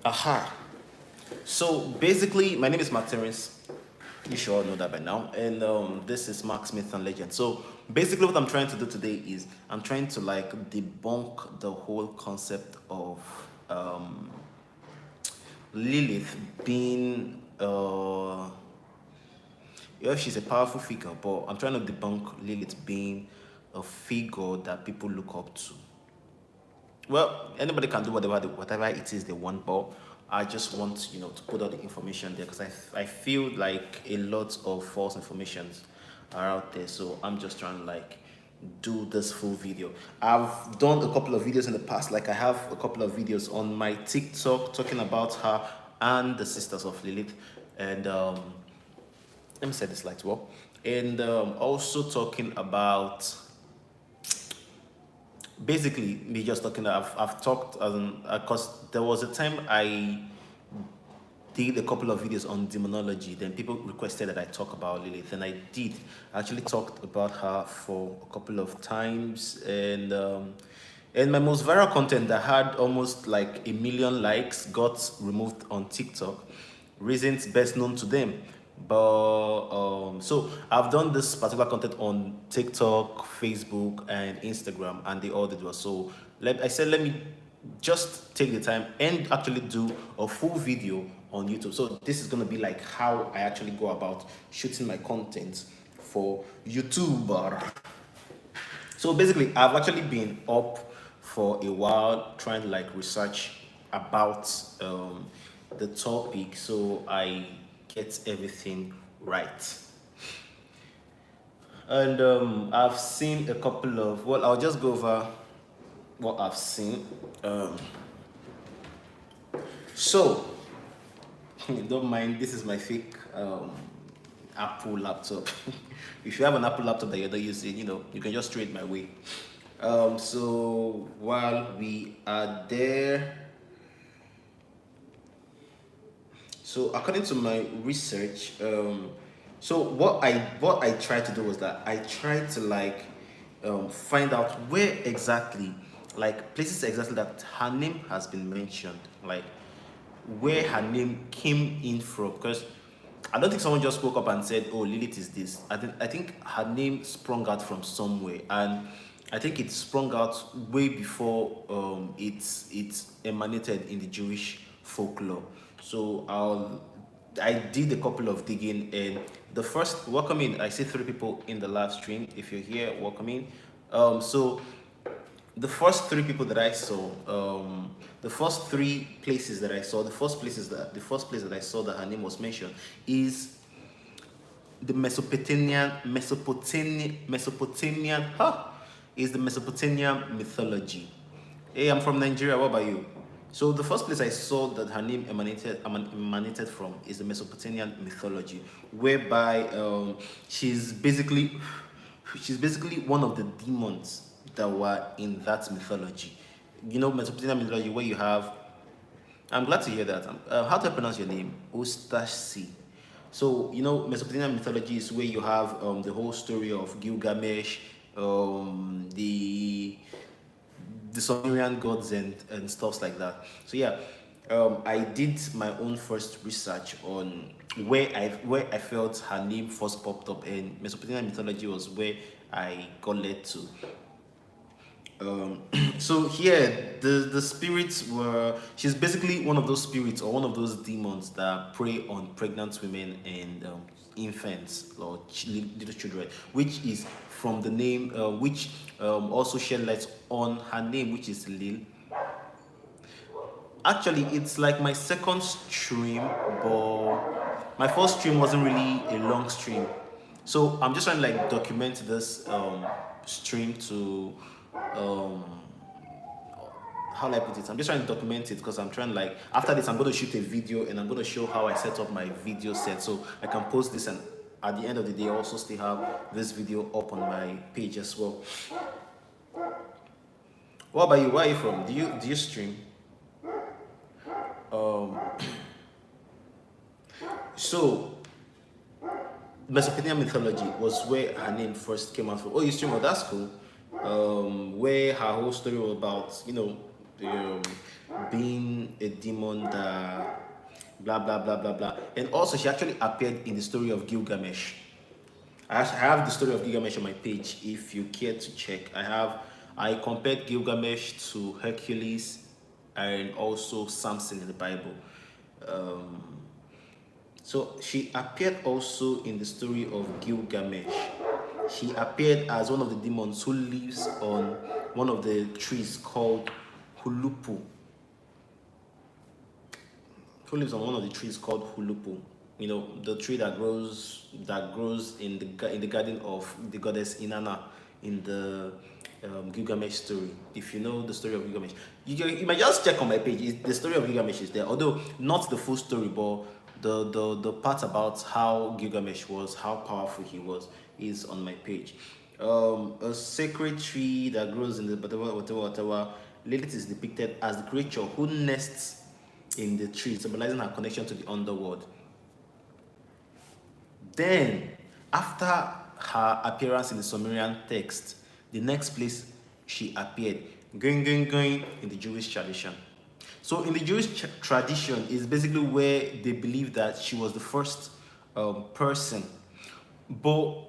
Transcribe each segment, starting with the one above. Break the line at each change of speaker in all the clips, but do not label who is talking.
Aha. So basically, my name is Mark Terrence. You should all know that by now. And this is Mark Smith and Legend. So basically, what I'm trying to do today is I'm trying to like debunk the whole concept of Lilith being yeah, she's a powerful figure, but I'm trying to debunk Lilith being a figure that people look up to. Well, anybody can do whatever it is they want, but I just want to put all the information there because I feel like a lot of false informations are out there. So I'm just trying to like do this full video. I've done a couple of videos in the past. Like I have a couple of videos on my TikTok talking about her and the sisters of Lilith, and let me set this light well, and also talking about basically me just talking. I've talked because there was a time I did a couple of videos on demonology. Then people requested that I talk about Lilith, and I did. I actually talked about her for a couple of times, and my most viral content that had almost like 1 million likes got removed on TikTok. Reasons best known to them. But so I've done this particular content on TikTok, Facebook, and Instagram, and they all did well. So I said let me just take the time and actually do a full video on YouTube. So this is gonna be like how I actually go about shooting my content for YouTube. So basically, I've actually been up for a while trying to like research about the topic, so I get everything right. And I've seen a couple of, well, I'll just go over what I've seen. So, don't mind, this is my fake Apple laptop. If you have an Apple laptop that you're not using, you can just trade my way. So while we are there, so according to my research, so what I tried to do was that I tried to like find out where exactly, like places exactly that her name has been mentioned, like where her name came in from, because I don't think someone just woke up and said, "Oh, Lilith is this." I think her name sprung out from somewhere, and I think it sprung out way before it's emanated in the Jewish folklore. So I did a couple of digging, and the first, welcome in. I see 3 people in the live stream. If you're here, welcome in. So the first 3 people that I saw, the first 3 places that I saw, the first place that I saw that her name was mentioned is the Mesopotamian mythology. Hey, I'm from Nigeria. What about you? So the first place I saw that her name emanated from is the Mesopotamian mythology, whereby she's basically one of the demons that were in that mythology. Mesopotamian mythology, where you have, I'm glad to hear that. How do I pronounce your name? Ustashi. So, Mesopotamian mythology is where you have the whole story of Gilgamesh, the Sumerian gods and stuff like that. So yeah, I did my own first research on where I felt her name first popped up, and Mesopotamian mythology was where I got led to. So here the spirits were, she's basically one of those spirits or one of those demons that prey on pregnant women and infants or little children, which is from the name which also shed light on her name, which is Lil. Actually, it's like my second stream, but my first stream wasn't really a long stream, so I'm just trying to like document this stream to how do I put it? I'm just trying to document it because I'm trying, like, after this I'm going to shoot a video and I'm going to show how I set up my video set so I can post this, and at the end of the day also still have this video up on my page as well. What about you? Where are you from? Do you stream? So Mesopotamian mythology was where her name first came out from. Oh, you stream? Oh, that's cool. Where her whole story was about, um, being a demon that blah blah blah blah blah. And also, she actually appeared in the story of Gilgamesh. I have the story of Gilgamesh on my page. If you care to check, I compared Gilgamesh to Hercules and also Samson in the Bible. Um, so she appeared also in the story of Gilgamesh. She appeared as one of the demons who lives on one of the trees called Hulupu. Who lives on one of the trees called Hulupu? You know, the tree that grows in the garden of the goddess Inanna in the Gilgamesh story. If you know the story of Gilgamesh, you might just check on my page. The story of Gilgamesh is there, although not the full story, but the part about how Gilgamesh was, how powerful he was, is on my page. A sacred tree that grows in the whatever. Lilith is depicted as the creature who nests in the tree, symbolizing her connection to the underworld. Then, after her appearance in the Sumerian text, the next place she appeared, going in the Jewish tradition. So in the Jewish tradition is basically where they believe that she was the first person. But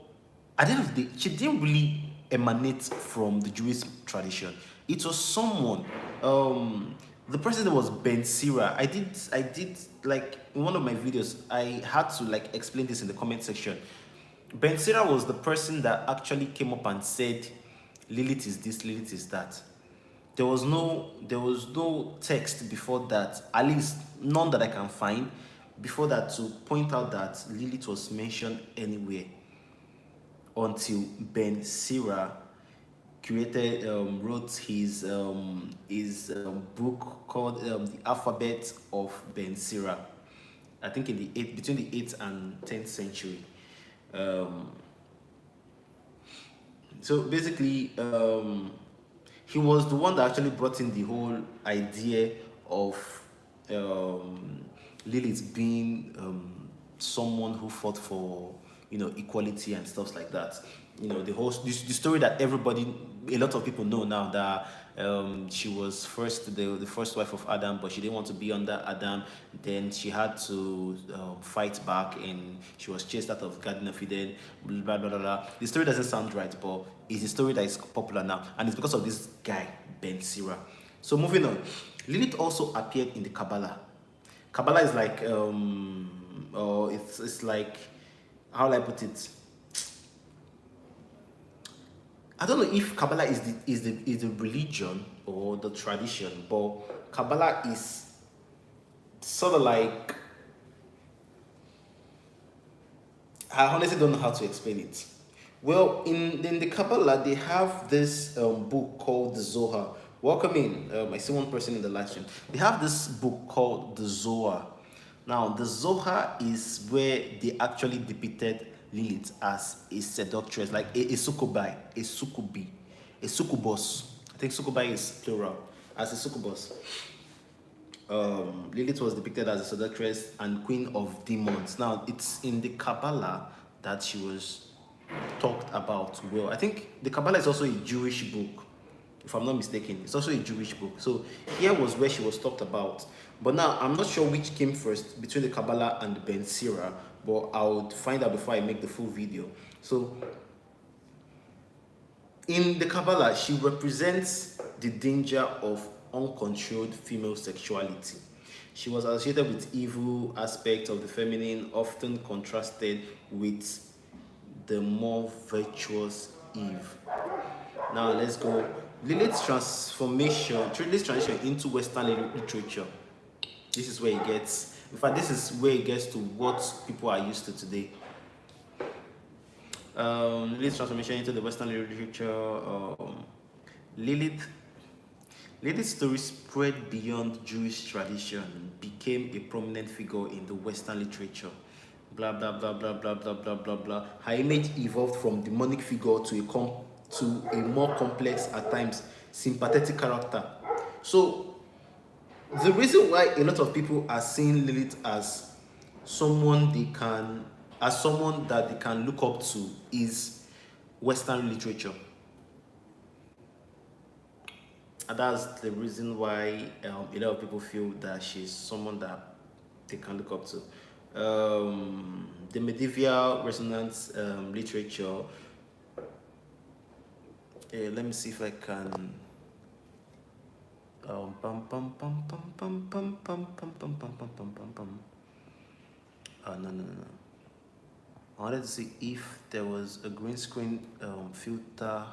at the end of the day, she didn't really emanate from the Jewish tradition. It was someone, the person that was Ben Sira. I did like in one of my videos, I had to like explain this in the comment section. Ben Sira was the person that actually came up and said, Lilith is this, Lilith is that. There was no text before that, at least none that I can find before that, to point out that Lilith was mentioned anywhere until Ben Sira wrote his book called The Alphabet of Ben Sira. I think between the 8th and 10th century. So basically, he was the one that actually brought in the whole idea of Lilith being someone who fought for, you know, equality and stuff like that. You know, the story that a lot of people know now, that she was the first wife of Adam, but she didn't want to be under Adam. Then she had to fight back, and she was chased out of Garden of Eden. Blah blah blah blah. The story doesn't sound right, but it's a story that is popular now, and it's because of this guy Ben Sira. So moving on, Lilith also appeared in the Kabbalah. Kabbalah is like it's like, how will I put it? I don't know if Kabbalah is the religion or the tradition, but Kabbalah is sort of like, I honestly don't know how to explain it. Well, in the Kabbalah, they have this book called the Zohar. Welcome in. I see one person in the live stream. They have this book called the Zohar. Now, the Zohar is where they actually depicted Lilith as a seductress, like a succubi, a succubi, a succubus. I think succubi is plural, as a succubus. Lilith was depicted as a seductress and queen of demons. Now, it's in the Kabbalah that she was talked about. Well, I think the Kabbalah is also a Jewish book, if I'm not mistaken. It's also a Jewish book. So here was where she was talked about. But now, I'm not sure which came first between the Kabbalah and the Ben Sira, but I'll find out before I make the full video. So in the Kabbalah, she represents the danger of uncontrolled female sexuality. She was associated with evil aspects of the feminine, often contrasted with the more virtuous Eve. Now let's go. Lilith's transition into Western literature. This is where it gets, in fact, this is where it gets to what people are used to today. Lilith's transformation into the Western literature. Lilith's story spread beyond Jewish tradition, became a prominent figure in the Western literature. Blah blah blah blah blah blah blah blah blah. Her image evolved from demonic figure to a more complex, at times sympathetic character. So the reason why a lot of people are seeing Lilith as someone that they can look up to is Western literature. And that's the reason why a lot of people feel that she's someone that they can look up to. The medieval resonance literature. Let me see if I can. Pum, pum, pum, pum, pum, pum, pum, pum, pum, pum, pum, pum, pum, pum. No, no, no, no. I wanted to see if there was a green screen filter.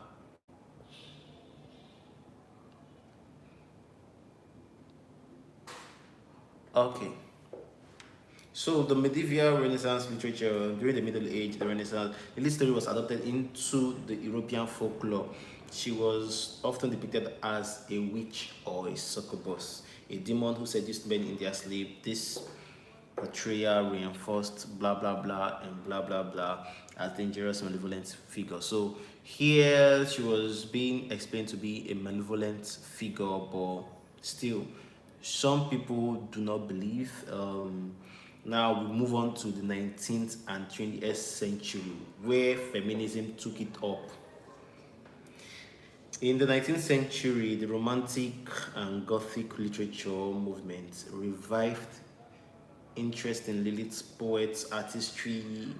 Okay. So the medieval Renaissance literature during the Middle Age, the Renaissance, Lilith's story was adopted into the European folklore. She was often depicted as a witch or a succubus, a demon who seduced men in their sleep. This portrayal reinforced blah blah blah and blah blah blah as dangerous malevolent figure. So here she was being explained to be a malevolent figure, but still some people do not believe. Now we move on to the 19th and 20th century where feminism took it up. In the 19th century, the Romantic and Gothic literature movement revived interest in Lilith's poets, artistry,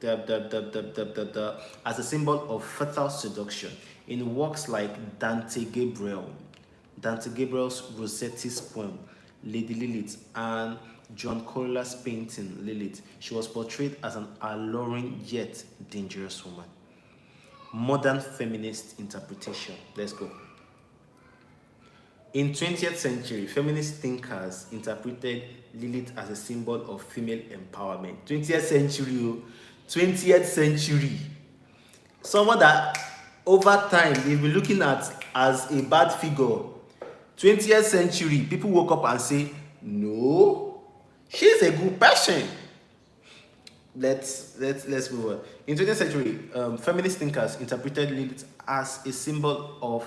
as a symbol of fertile seduction. In works like Dante Gabriel's Rossetti's poem, Lady Lilith, and John Corller's painting, Lilith, she was portrayed as an alluring yet dangerous woman. Modern feminist interpretation. Let's go. In 20th century, feminist thinkers interpreted Lilith as a symbol of female empowerment. 20th century, 20th century. Someone that over time they've been looking at as a bad figure. 20th century, people woke up and say, no, she's a good person. Let's move on. In 20th century, feminist thinkers interpreted Lilith as a symbol of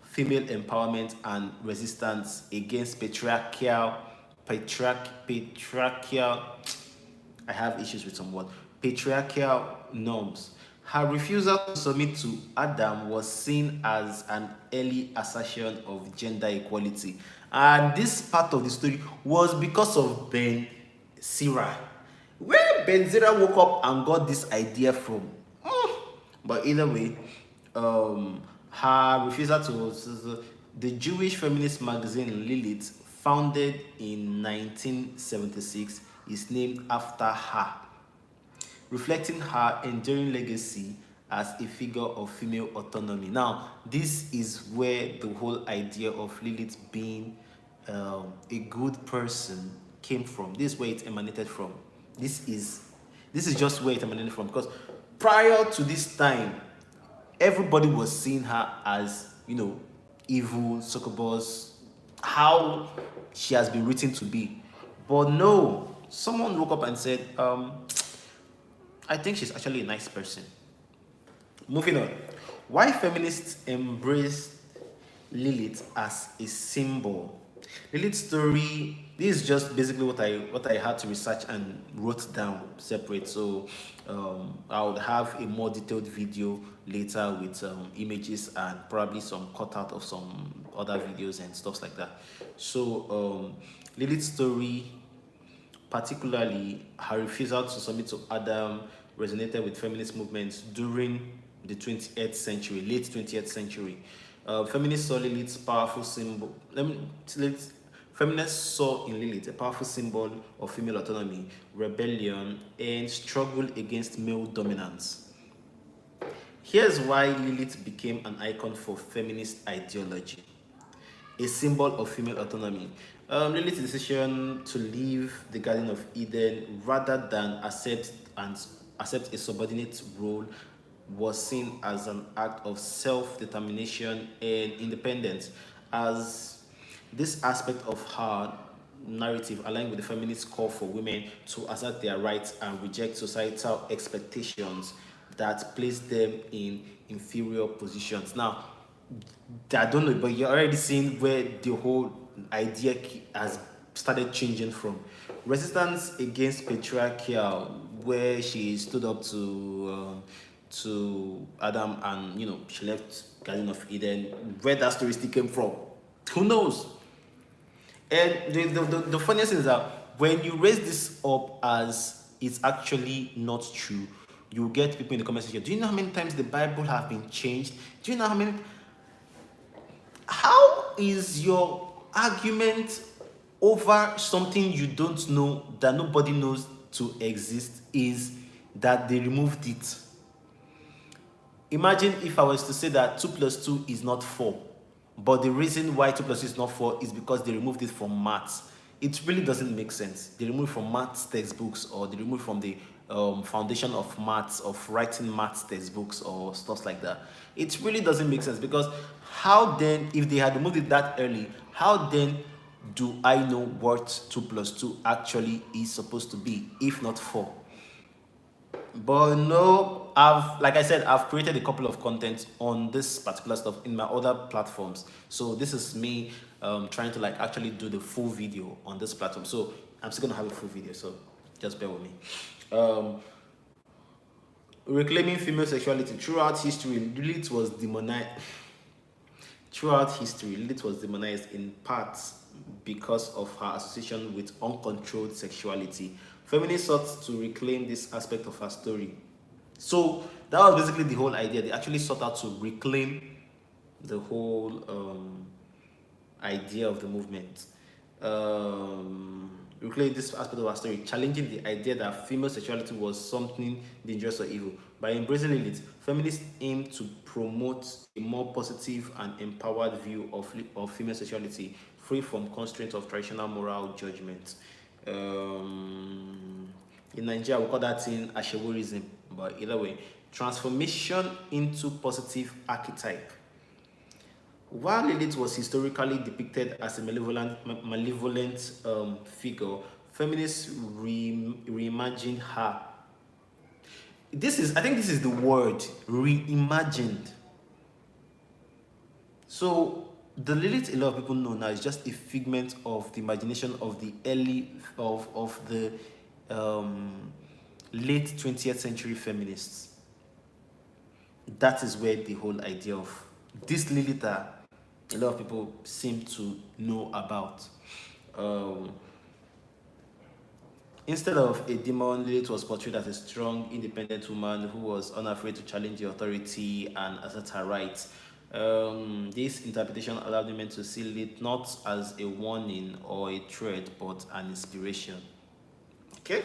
female empowerment and resistance against patriarchal. I have issues with some words. Patriarchal norms. Her refusal to submit to Adam was seen as an early assertion of gender equality, and this part of the story was because of Ben Sira. Where Ben Sira woke up and got this idea from? But either way, her refusal to the Jewish feminist magazine Lilith, founded in 1976, is named after her, reflecting her enduring legacy as a figure of female autonomy. Now, this is where the whole idea of Lilith being a good person came from. This is where it emanated from. This is just where it emanated from, because prior to this time, everybody was seeing her as, evil, succubus, how she has been written to be. But no, someone woke up and said, I think she's actually a nice person. Moving on. Why feminists embraced Lilith as a symbol? Lilith's story, this is just basically what I had to research and wrote down separate. So I would have a more detailed video later with images and probably some cutout of some other videos and stuff like that. So Lilith's story, particularly her refusal to submit to Adam, resonated with feminist movements during the 20th century, late 20th century. Feminists saw Lilith's powerful symbol. Feminists saw in Lilith a powerful symbol of female autonomy, rebellion, and struggle against male dominance. Here's why Lilith became an icon for feminist ideology. A symbol of female autonomy. Lilith's decision to leave the Garden of Eden rather than accept a subordinate role was seen as an act of self-determination and independence, as this aspect of her narrative aligned with the feminist call for women to assert their rights and reject societal expectations that place them in inferior positions. Now, I don't know, but you're already seeing where the whole idea has started changing from. Resistance against patriarchal, where she stood up to Adam, and she left Garden of Eden, where that story still came from, who knows? And the funniest thing is that when you raise this up as it's actually not true, you get people in the comment section. Do you know how many times the Bible have been changed? Do you know how many? How is your argument over something you don't know, that nobody knows to exist, is that they removed it? Imagine if I was to say that 2 plus 2 is not 4, but the reason why 2 plus 2 is not 4 is because they removed it from maths. It really doesn't make sense. They removed from maths textbooks, or they removed from the foundation of maths, of writing maths textbooks or stuff like that. It really doesn't make sense, because how then, if they had removed it that early, how then do I know what 2 plus 2 actually is supposed to be, if not 4? But no, like I said, I've created a couple of content on this particular stuff in my other platforms. So this is me trying to like actually do the full video on this platform. So I'm still gonna have a full video, so just bear with me. Reclaiming female sexuality. Throughout history, Lilith was demonized. Throughout history, Lilith was demonized in part because of her association with uncontrolled sexuality. Feminists sought to reclaim this aspect of her story. So that was basically the whole idea. They actually sought out to reclaim the whole idea of the movement. Reclaim this aspect of our story, challenging the idea that female sexuality was something dangerous or evil. By embracing Lilith, feminists aim to promote a more positive and empowered view of female sexuality, free from constraints of traditional moral judgment. In Nigeria, we call that thing Asheworism, but either way, transformation into positive archetype. While Lilith was historically depicted as a malevolent figure, feminists reimagined her. I think this is the word, reimagined. So the Lilith a lot of people know now is just a figment of the imagination of the late 20th century feminists. That is where the whole idea of this Lilith a lot of people seem to know about. Instead of a demon, Lilith was portrayed as a strong, independent woman who was unafraid to challenge the authority and assert her rights. This interpretation allowed women to see Lilith not as a warning or a threat, but an inspiration. Okay?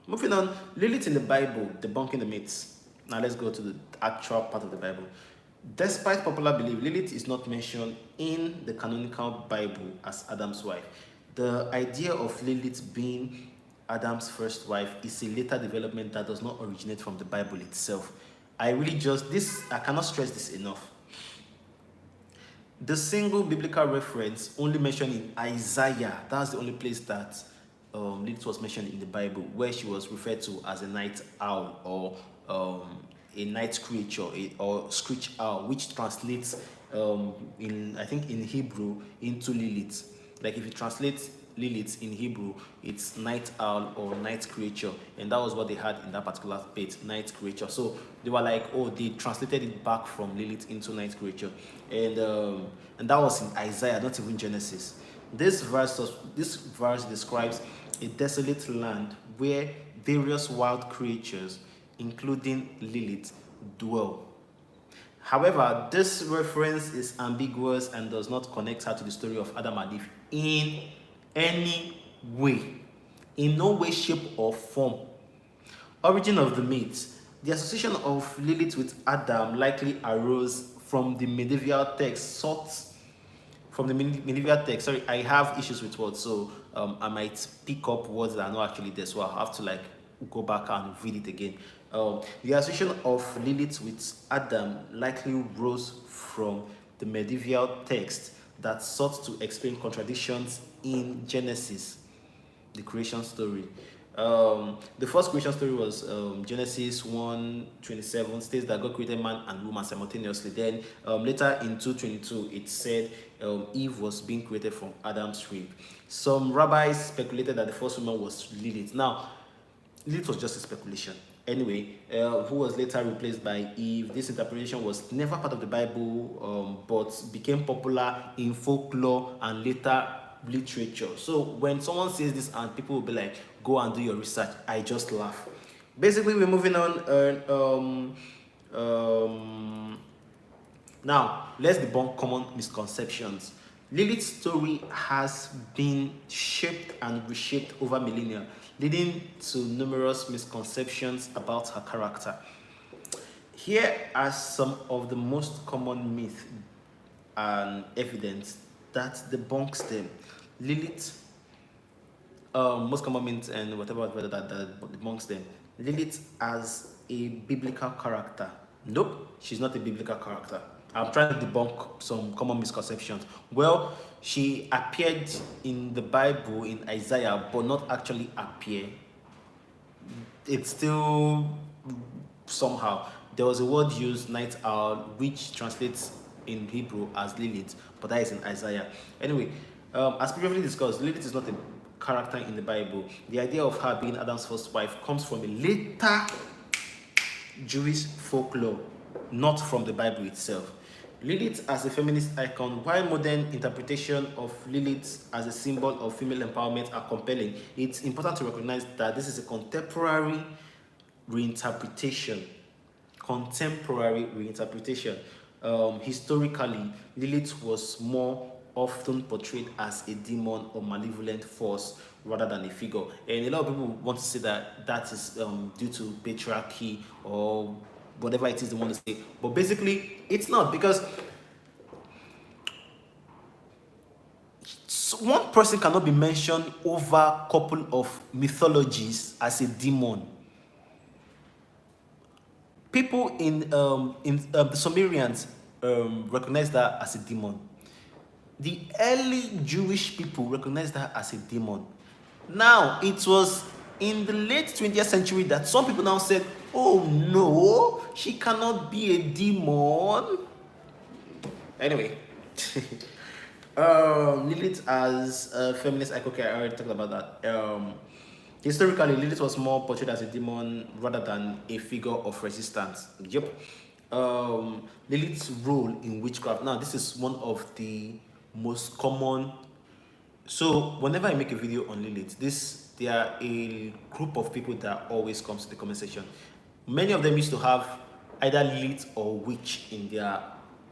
Moving on, Lilith in the Bible, debunking the myths. Now let's go to the actual part of the Bible. Despite popular belief, Lilith is not mentioned in the canonical Bible as Adam's wife. The idea of Lilith being Adam's first wife is a later development that does not originate from the Bible itself. I cannot stress this enough. The single biblical reference only mentioned in Isaiah, that's the only place that Lilith was mentioned in the Bible, where she was referred to as a night owl, or a night creature, or screech owl, which translates I think in Hebrew into Lilith. Like if you translate Lilith in Hebrew, it's night owl or night creature, and that was what they had in that particular bit, night creature. So they were like, oh, they translated it back from Lilith into night creature, and that was in Isaiah, not even Genesis. This verse describes a desolate land where various wild creatures, including Lilith, dwell. However, this reference is ambiguous and does not connect her to the story of Adam and Eve in any way, in no way, shape, or form. Origin of the myth. The association of Lilith with Adam likely arose from the medieval text. Sorry, I have issues with words, so I might pick up words that are not actually there, so I'll have to go back and read it again. The association of Lilith with Adam likely rose from the medieval text that sought to explain contradictions in Genesis, the creation story. The first creation story was Genesis 1:27, states that God created man and woman simultaneously. Then later in 2:22, it said Eve was being created from Adam's rib. Some rabbis speculated that the first woman was Lilith. Now, Lilith was just a speculation. Anyway, who was later replaced by Eve. This interpretation was never part of the Bible, but became popular in folklore and later literature. So when someone says this and people will be like, go and do your research, I just laugh. Basically, we're moving on. Now, let's debunk common misconceptions. Lilith's story has been shaped and reshaped over millennia, leading to numerous misconceptions about her character. Here are some of the most common myths and evidence that debunks them. Lilith, most common myths and whatever that debunks them. Lilith as a biblical character. Nope, she's not a biblical character. I'm trying to debunk some common misconceptions. Well, she appeared in the Bible in Isaiah, but not actually appear. It's still somehow. There was a word used, night owl, which translates in Hebrew as Lilith, but that is in Isaiah. Anyway, as previously discussed, Lilith is not a character in the Bible. The idea of her being Adam's first wife comes from a later Jewish folklore, not from the Bible itself. Lilith as a feminist icon, while modern interpretation of Lilith as a symbol of female empowerment are compelling, it's important to recognize that this is a contemporary reinterpretation. Historically, Lilith was more often portrayed as a demon or malevolent force rather than a figure. And a lot of people want to say that that is due to patriarchy or whatever it is they want to say. But basically, it's not, because one person cannot be mentioned over a couple of mythologies as a demon. People in the Sumerians recognize that as a demon. The early Jewish people recognized that as a demon. Now, it was in the late 20th century that some people now said, oh no, she cannot be a demon. Anyway, Lilith as a feminist icon, I already talked about that. Historically, Lilith was more portrayed as a demon rather than a figure of resistance. Yep. Lilith's role in witchcraft. Now, this is one of the most common. So, whenever I make a video on Lilith, there are a group of people that always comes to the comment section. Many of them used to have either Lilith or witch in their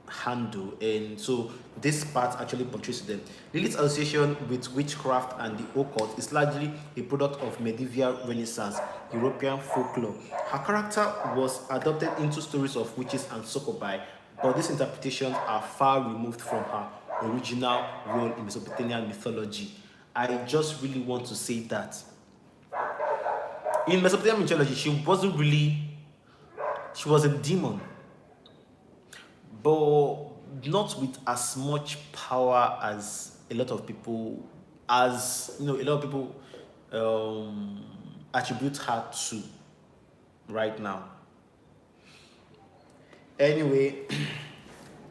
handle, and so this part actually portrays them. Lilith's association with witchcraft and the occult is largely a product of medieval Renaissance European folklore. Her character was adopted into stories of witches and succubi, but these interpretations are far removed from her original role in Mesopotamian mythology. I just really want to say that in Mesopotamian mythology, she was a demon, but not with as much power as a lot of people, attribute her to right now. Anyway,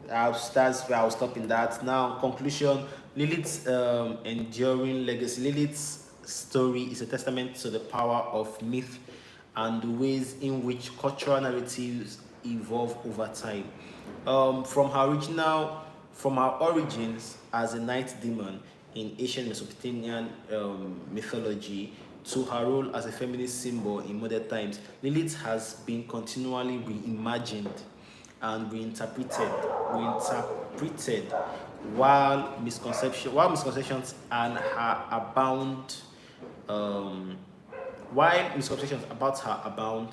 that's where I'll stop in that. Now, conclusion: Lilith's enduring legacy. Lilith's story is a testament to the power of myth and the ways in which cultural narratives evolve over time. From her origins as a night demon in ancient Mesopotamian mythology to her role as a feminist symbol in modern times, Lilith has been continually reimagined and reinterpreted, while misconceptions about her abound.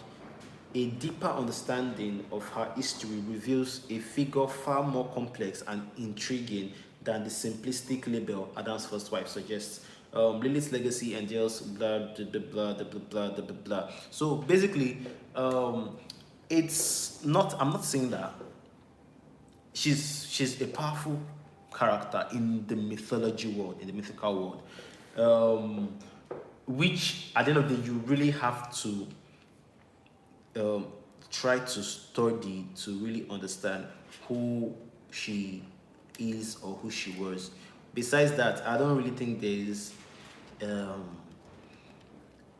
A deeper understanding of her history reveals a figure far more complex and intriguing than the simplistic label Adam's first wife suggests. Lilith's legacy endures blah blah blah blah blah blah blah blah. So basically, it's not. I'm not saying that she's a powerful character in the mythology world, in the mythical world, which at the end of the day you really have to try to study to really understand who she is or who she was. Besides that, I don't really think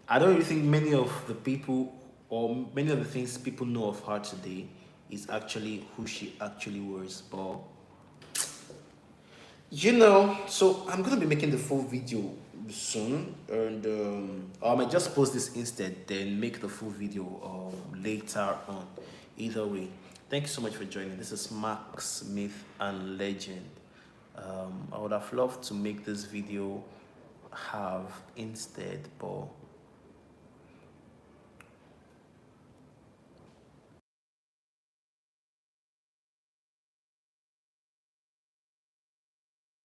I don't really think many of the people or many of the things people know of her today is actually who she actually was. But you know, so I'm gonna be making the full video soon, and or I might just post this instead, then make the full video later on. Either way, thank you so much for joining. This is Max, Myth and Legend. I would have loved to make this video have instead, but